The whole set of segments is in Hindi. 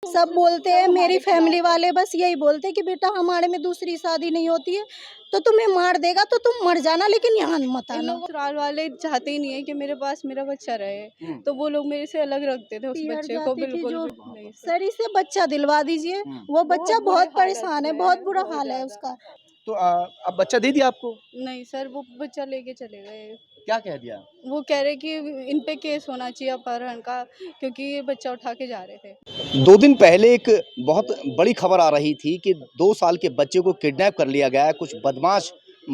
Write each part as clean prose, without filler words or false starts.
सब बोलते हैं, मेरी फैमिली वाले बस यही बोलते हैं कि बेटा हमारे में दूसरी शादी नहीं होती है तो तुम्हें मार देगा तो तुम मर जाना, लेकिन यहाँ मत आना। ससुराल वाले चाहते ही नहीं है कि मेरे पास मेरा बच्चा रहे, तो वो लोग मेरे से अलग रखते थे उस पियर बच्चे को। जाती थी बिल्कुल जो भी नहीं सर। सर इसे बच्चा दिलवा दीजिए, वो बच्चा बहुत परेशान है, बहुत बुरा हाल है उसका। तो अब बच्चा दे दिया आपको? नहीं सर, वो बच्चा लेके चले गए। क्या कह दिया? वो कह रहे कि इन पे केस होना चाहिए अपहरण का, क्योंकि ये बच्चा उठा के जा रहे थे। 2 दिन पहले एक बहुत बड़ी खबर आ रही थी कि 2 साल के बच्चे को किडनैप कर लिया गया है। कुछ बदमाश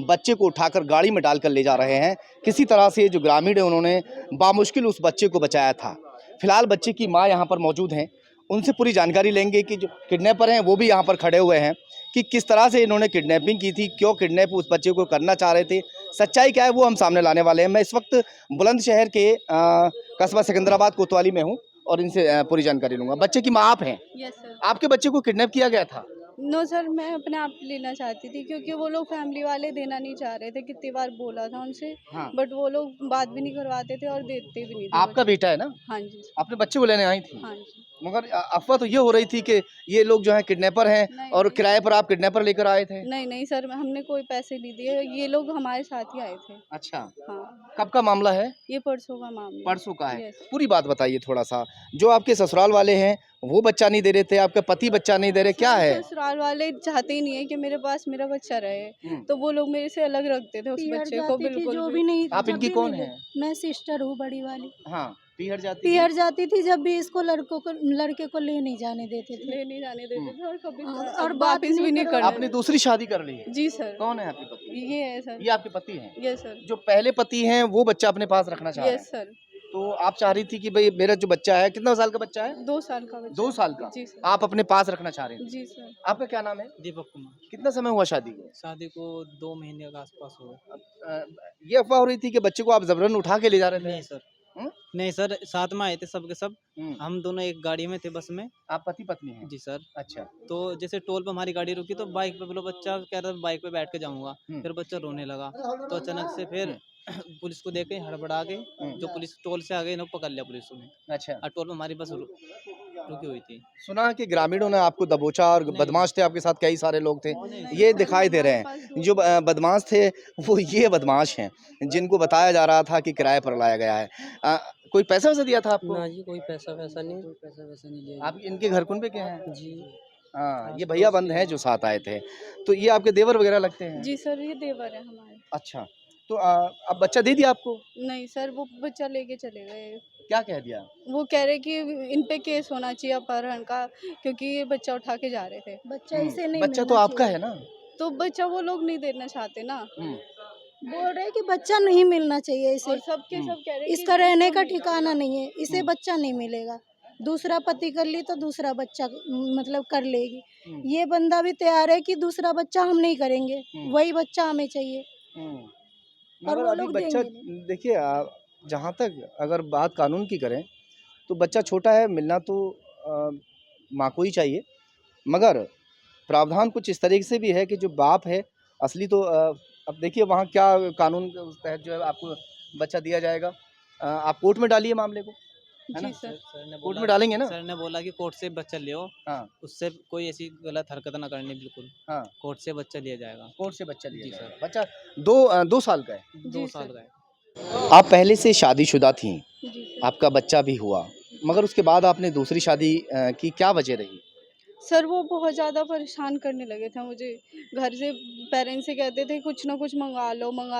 बच्चे को उठाकर गाड़ी में डालकर ले जा रहे हैं। किसी तरह से जो ग्रामीण है उन्होंने बामुश्किल उस बच्चे को बचाया था। फिलहाल बच्चे की माँ यहाँ पर मौजूद हैं। उनसे पूरी जानकारी लेंगे कि जो किडनैपर हैं वो भी यहाँ पर खड़े हुए हैं कि किस तरह से इन्होंने किडनैपिंग की थी, क्यों किडनैप उस बच्चे को करना चाह रहे थे, सच्चाई क्या है वो हम सामने लाने वाले हैं। मैं इस वक्त बुलंदशहर के कस्बा सिकंदराबाद कोतवाली में हूँ और इनसे पूरी जानकारी लूंगा। बच्चे की माँ आप हैं? Yes sir. आपके बच्चे को किडनैप किया गया था? नो सर, मैं अपने आप लेना चाहती थी, क्योंकि वो लोग फैमिली वाले देना नहीं चाह रहे थे। कितनी बार बोला था उनसे, हाँ। बट वो लोग बात भी नहीं करवाते थे और देते भी नहीं थे। आपका बेटा है ना? हाँ जी। अपने बच्चे को लेने आई थी? हाँ जी। मगर अफवाह तो ये हो रही थी कि ये लोग जो है किडनैपर हैं नहीं, और नहीं। किराए पर आप किडनैपर लेकर आए थे? नहीं नहीं सर, हमने कोई पैसे नहीं दिए, ये लोग हमारे साथ ही आए थे। अच्छा, हाँ, कब का मामला है? ये परसों का मामला। परसों का है। यस। पूरी बात बताइए थोड़ा सा। जो आपके ससुराल वाले हैं वो बच्चा नहीं दे रहे थे, आपके पति बच्चा नहीं दे रहे, क्या है? ससुराल वाले चाहते ही नहीं है कि मेरे पास मेरा बच्चा रहे, तो वो लोग मेरे से अलग रखते थे उस पियर बच्चे को। जाती थी बिल्कुल जो भी भी नहीं। आप जब इनकी भी कौन मिले- हैं? मैं सिस्टर हूँ बड़ी वाली। हाँ, पीहर जाती थी? पियर जाती थी जब भी इसको लड़के को ले नहीं जाने देते थे। ले नहीं जाने देते थे और कभी और बात वापिस भी नहीं करने आपने दूसरी शादी कर ली है? जी सर। कौन है आपके पति? ये है सर। ये आपके पति हैं? Yes sir. जो पहले पति हैं वो बच्चा अपने पास रखना चाह रहे हैं? Yes sir. तो आप चाह रही थी कि भाई मेरा जो बच्चा है, कितना साल का बच्चा है? 2 साल का बच्चा। 2 साल का? जी सर। आप अपने पास रखना चाह रहे हैं? जी सर। आपका क्या नाम है? दीपक कुमार। कितना समय हुआ शादी को? शादी को 2 महीने के आसपास हो गए। ये अफवाह हो रही थी कि बच्चे को आप जबरन उठा के ले जा रहे थे? नहीं सर। हम्म? नहीं सर, साथ में आए थे सब के सब। हम्म। हम दोनों एक गाड़ी में थे, बस में। आप पति पत्नी हैं? जी सर। अच्छा। तो जैसे टोल पे हमारी गाड़ी रुकी तो बाइक पे बोलो, बच्चा कह रहा था बाइक पे बैठ के जाऊंगा। फिर बच्चा रोने लगा, तो अचानक से फिर पुलिस को देख के हड़बड़ा के जो पुलिस टोल से आ गई ना, पकड़ लिया पुलिस ने। अच्छा। और टोल पे हमारी बस रुकी हुई थी। सुना कि ग्रामीणों ने आपको दबोचा और बदमाश थे आपके साथ, कई सारे लोग थे, ये दिखाई दे रहे हैं। जो बदमाश थे वो ये बदमाश हैं जिनको बताया जा रहा था कि किराए पर लाया गया है। कोई पैसा वैसा दिया था आपको? ना जी, कोई पैसा वैसा नहीं, कोई पैसा वैसा नहीं लिया आप इनके घर कौन पे क्या है? जी। हाँ, ये भैया बंद हैं जो साथ आए थे। तो ये आपके देवर वगैरह लगते हैं? जी सर, ये देवर है हमारे। अच्छा, तो अब बच्चा दे दिया आपको? नहीं सर, वो बच्चा लेके चले गए। क्या कह दिया? वो कह रहे कि इन पे केस होना चाहिए अपहरण का, क्योंकि ये बच्चा उठा के जा रहे थे। बच्चा इसे नहीं बच्चा तो मिलना आपका चाहिए। है ना? तो बच्चा वो लोग नहीं देना चाहते ना। बोल रहे कि बच्चा नहीं मिलना चाहिए इसे, और सबके सब कह रहे इसका रहने का ठिकाना नहीं है, इसे बच्चा नहीं मिलेगा। दूसरा पति कर ली तो दूसरा बच्चा मतलब कर लेगी। ये बंदा भी तैयार है कि दूसरा बच्चा हम नहीं करेंगे, वही बच्चा हमें चाहिए। और मगर वो अभी लोग बच्चा देंगे देखिए, जहाँ तक अगर बात कानून की करें तो बच्चा छोटा है, मिलना तो माँ को ही चाहिए। मगर प्रावधान कुछ इस तरीके से भी है कि जो बाप है असली तो अब देखिए वहाँ क्या कानून के उस तहत जो है आपको बच्चा दिया जाएगा। आप कोर्ट में डालिए मामले को, है ना? जी सर। सर ने कोर्ट में डालेंगे ना? सर ने बोला कि कोर्ट से बच्चा ले आओ, हाँ उससे कोई ऐसी गलत हरकत ना करनी, बिल्कुल। हाँ, कोर्ट से बच्चा लिया जाएगा। कोर्ट से बच्चा लिया जी जाएगा। सर। बच्चा दो साल का है। 2 जी साल सर। का है। आप पहले से शादीशुदा थी, जी सर। आपका बच्चा भी हुआ, मगर उसके बाद आपने दूसरी शादी की, क्या वजह रही? सर वो बहुत ज़्यादा परेशान करने लगे थे मुझे। घर से पेरेंट्स से कहते थे कुछ ना कुछ मंगा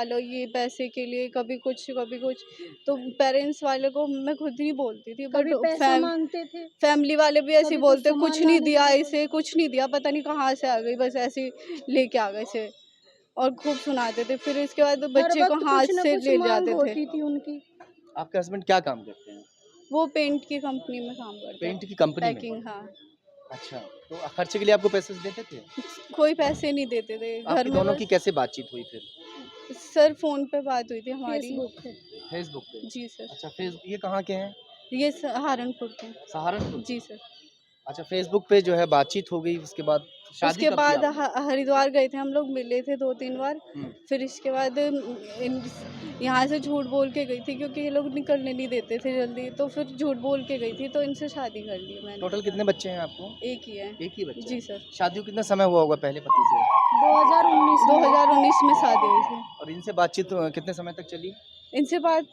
लो ये पैसे के लिए, कभी कुछ कभी कुछ। तो पेरेंट्स वाले को मैं खुद नहीं बोलती थी, कभी बट पैसा मांगते थे, फैमिली वाले भी ऐसे कभी बोलते कुछ कुछ सामान नहीं लाने दिया के लिए इसे, कुछ नहीं दिया, पता नहीं कहाँ से आ गई, बस ऐसे ही लेके आ गए थे और खूब सुनाते थे। फिर इसके बाद हर बच्चे को वक्त हाथ कुछ न से कुछ ले मांग जाते थे। होती थी उनकी। आपके हस्बैंड क्या काम करते हैं? वो पेंट की कंपनी में काम करते हैं। पेंट की कंपनी में? पैकिंग, हाँ। अच्छा, तो खर्चे के लिए आपको पैसे देते थे? कोई पैसे नहीं देते थे घर आपकी में। दोनों बस की कैसे बातचीत हुई फिर? सर फ़ोन पे बात हुई थी हमारी। फेसबुक पे। फेसबुक पे? जी सर। अच्छा, फेस ये कहाँ के हैं? ये सहारनपुर के। सहारनपुर? जी सर। अच्छा, फेसबुक पे जो है बातचीत हो गई, उसके बाद शादी उसके कब की बाद आपने? हरिद्वार गए थे हम लोग, मिले थे 2-3 बार। फिर इसके बाद यहाँ से झूठ बोल के गई थी क्योंकि ये लोग निकलने नहीं देते थे जल्दी, तो फिर झूठ बोल के गई थी, तो इनसे शादी कर ली मैंने। टोटल कितने बच्चे हैं आपको? एक ही है। एक ही बच्चा जी है। सर। शादी को कितना समय हुआ होगा पहले पति से? 2019 में शादी हुई थी। और इनसे बातचीत कितने समय तक चली? इनसे बात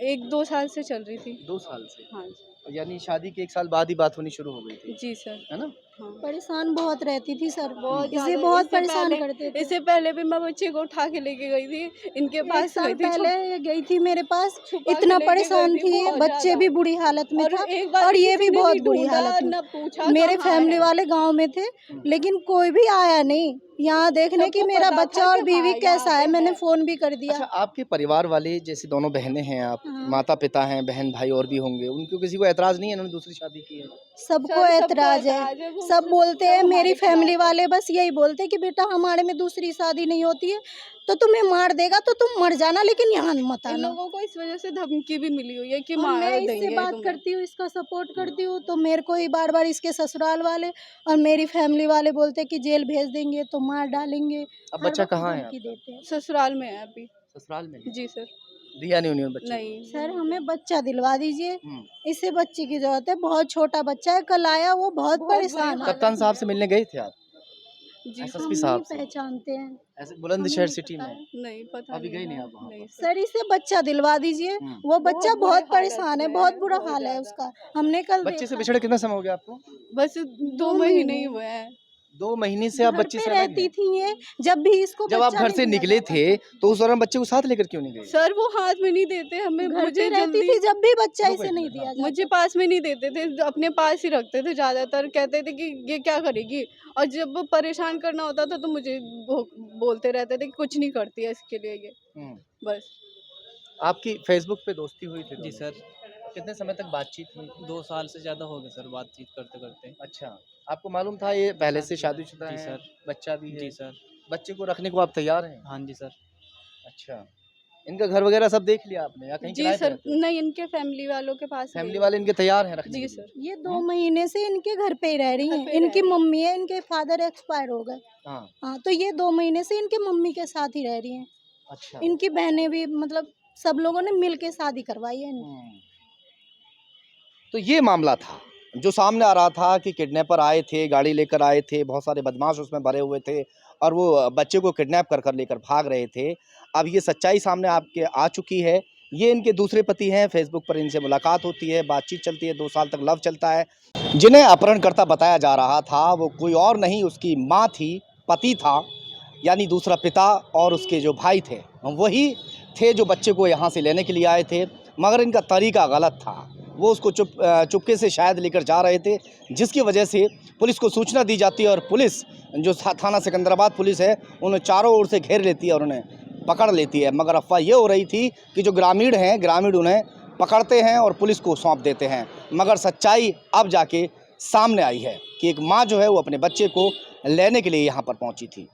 1-2 साल से चल रही थी। 2 साल से। हाँ जी। यानी शादी के 1 साल बाद ही बात होनी शुरू हो गई थी, जी सर। है ना? हाँ। परेशान बहुत रहती थी सर, बहुत इसे ज़्यादा। बहुत इससे परेशान पहले- करते थे। इससे पहले भी मैं बच्चे को उठा के लेके गई थी, इनके एक पास साल गई थी, पहले ये गई थी मेरे पास, छुपा के इतना लेके परेशान गई थी, थी, बहुत बच्चे ज़्यादा। भी बुरी हालत में और था एक बार और ये किसी भी ने बहुत नहीं बुरी ढूंढा, हालत न में। पूछा मेरे कहाँ फैमिली है। वाले गांव में थे, लेकिन कोई भी आया नहीं यहाँ देखने की सबको मेरा पता बच्चा था और कि बीवी हाँ, कैसा यहाँ है। पे मैंने है। फोन भी कर दिया। अच्छा, आपके परिवार वाले जैसे दोनों बहनें हैं आप, हाँ। माता पिता हैं, बहन भाई और भी होंगे, उनको किसी को ऐतराज नहीं है इन्होंने दूसरी शादी की है? सबको सर, सबको ऐतराज है, ऐतराज है, वो सब बोलते हैं, सब मेरी हमारे फैमिली खिलाफ है। वाले बस यही बोलते हैं कि बेटा हमारे में दूसरी शादी नहीं होती है तो तुम्हें मार देगा तो तुम मर जाना, लेकिन यहाँ मत इन आना। लोगों को इस वजह से धमकी भी मिली हुई है कि और मार मैं इससे देंगे बात तुम्हें। करती हूँ, इसका सपोर्ट करती हूँ, तो मेरे को ही बार बार इसके ससुराल वाले और मेरी फैमिली वाले बोलते हैं कि जेल भेज देंगे तो मार डालेंगे। अब हर बच्चा वक्त कहाँ है धमकी देते हैं। ससुराल में है अभी। ससुराल में है? जी सर। दिया नहीं उन्होंने बच्चे को? नहीं सर हमें बच्चा दिलवा दीजिए, हम्म। इसे बच्चे की जरूरत है, बहुत छोटा बच्चा है, कल आया वो बहुत बहुत परेशान बुरी है। कप्तान साहब से मिलने गए थे आप? जी हम एसएसपी नहीं साहब से? पहचानते हैं, ऐसे हमें बुलंदशहर नहीं सिटी पता में? है। नहीं पता अभी गए नहीं है। आप वहाँ नहीं पर? सर। सर इसे बच्चा दिलवा दीजिए, वो बच्चा बहुत बुरी बहुत हालत परेशान है, में बहुत है, बुरा बहुत हाल है ज़्यादा। उसका। हमने कल बच्चे से देखा, बिछड़े कितना समय हो गया आपको? बस 2 महीने ही हुए हैं। 2 महीने से आप घर बच्चे पे से अलग रहती हैं? थी ये, जब भी इसको जब आप बच्चा घर नहीं से दिया निकले जाता थे था। तो उस दौरान बच्चे को साथ लेकर क्यों नहीं गए? सर वो हाथ में नहीं देते हमें, घर मुझे पे रहती जल्दी थी जब भी बच्चा रुको इसे एक नहीं मिनट, दिया हाँ। जाता। मुझे पास में नहीं देते थे, अपने पास ही रखते थे ज़्यादातर। कहते थे कि ये क्या करेगी, और जब वो परेशान करना होता था तो मुझे बोलते रहते थे कि कुछ नहीं करती है इसके लिए ये, बस। आपकी फेसबुक पे दोस्ती हुई थी जी दोनों सर। की? कितने समय तक बातचीत हुई? 2 साल से ज़्यादा हो गए सर बातचीत करते करते। अच्छा, आपको मालूम था ये पहले से शादीशुदा जी हैं, सर। बच्चा भी है? जी सर। बच्चे को रखने को आप तैयार हैं? हाँ जी सर। अच्छा, इनका घर वगैरह सब देख लिया आपने या कहीं जी किराए पे सर, रहते हो? नहीं इनके फैमिली वालों के पास फैमिली गई। वाले इनके तैयार हैं रखने जी के लिए? सर। ये 2 महीने से इनके घर पे ही रह रही घर हैं। पे रह इनकी रही हैं। मम्मी है, इनके फादर एक्सपायर हो गए। हाँ, हाँ, तो ये 2 महीने से इनके मम्मी के साथ ही रह रही हैं। अच्छा। इनकी बहनें भी, मतलब सब लोगों ने मिल के शादी करवाई है इनकी। तो ये मामला था जो सामने आ रहा था कि किडनैपर आए थे, गाड़ी लेकर आए थे, बहुत सारे बदमाश उसमें भरे हुए थे और वो बच्चे को किडनैप कर कर लेकर भाग रहे थे। अब ये सच्चाई सामने आपके आ चुकी है। ये इनके दूसरे पति हैं, फेसबुक पर इनसे मुलाकात होती है, बातचीत चलती है, 2 साल तक लव चलता है। जिन्हें अपहरणकर्ता बताया जा रहा था वो कोई और नहीं उसकी माँ थी, पति था, यानी दूसरा पिता और उसके जो भाई थे, वही थे जो बच्चे को यहाँ से लेने के लिए आए थे। मगर इनका तरीका गलत था। वो उसको चुपके से शायद लेकर जा रहे थे, जिसकी वजह से पुलिस को सूचना दी जाती है और पुलिस जो थाना सिकंदराबाद पुलिस है, उन्हें चारों ओर से घेर लेती है और उन्हें पकड़ लेती है। मगर अफवाह ये हो रही थी कि जो ग्रामीण हैं, ग्रामीण उन्हें पकड़ते हैं और पुलिस को सौंप देते हैं। मगर सच्चाई अब जाके सामने आई है कि एक माँ जो है वो अपने बच्चे को लेने के लिए यहाँ पर पहुँची थी।